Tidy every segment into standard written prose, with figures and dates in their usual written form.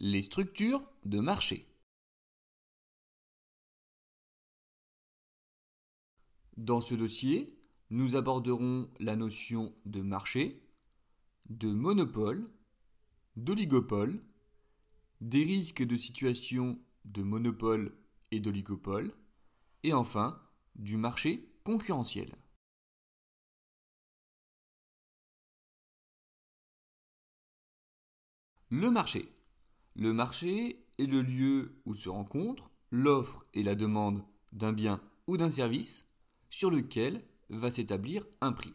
Les structures de marché. Dans ce dossier, nous aborderons la notion de marché, de monopole, d'oligopole, des risques de situation de monopole et d'oligopole, et enfin du marché concurrentiel. Le marché. Le marché est le lieu où se rencontrent l'offre et la demande d'un bien ou d'un service sur lequel va s'établir un prix.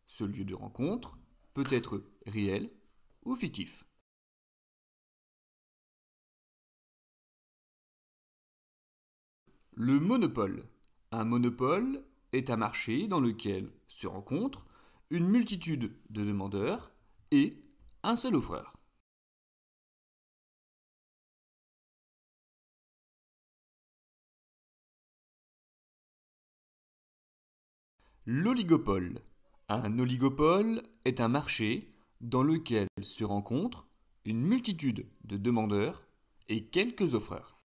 Ce lieu de rencontre peut être réel ou fictif. Le monopole. Un monopole est un marché dans lequel se rencontrent une multitude de demandeurs et un seul offreur. L'oligopole. Un oligopole est un marché dans lequel se rencontrent une multitude de demandeurs et quelques offreurs.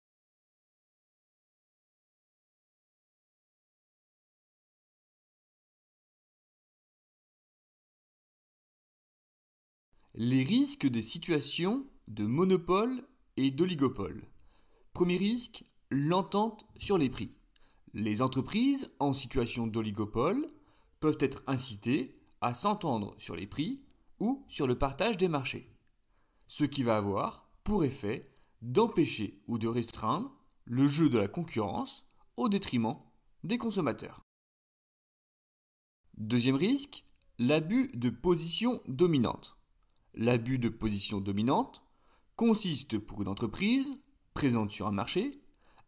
Les risques des situations de monopole et d'oligopole. Premier risque, l'entente sur les prix. Les entreprises en situation d'oligopole peuvent être incitées à s'entendre sur les prix ou sur le partage des marchés, ce qui va avoir pour effet d'empêcher ou de restreindre le jeu de la concurrence au détriment des consommateurs. Deuxième risque, l'abus de position dominante. L'abus de position dominante consiste pour une entreprise présente sur un marché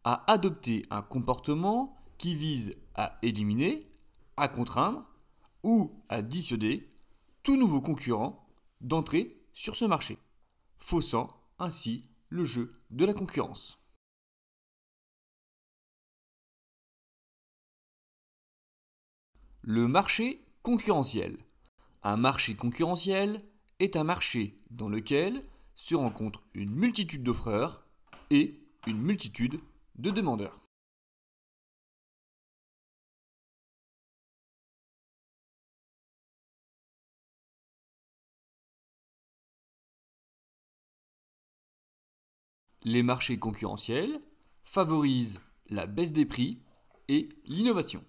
à adopter un comportement qui vise à éliminer, à contraindre ou à dissuader tout nouveau concurrent d'entrer sur ce marché, faussant ainsi le jeu de la concurrence. Le marché concurrentiel. Un marché concurrentiel est un marché dans lequel se rencontrent une multitude d'offreurs et une multitude de demandeurs. Les marchés concurrentiels favorisent la baisse des prix et l'innovation.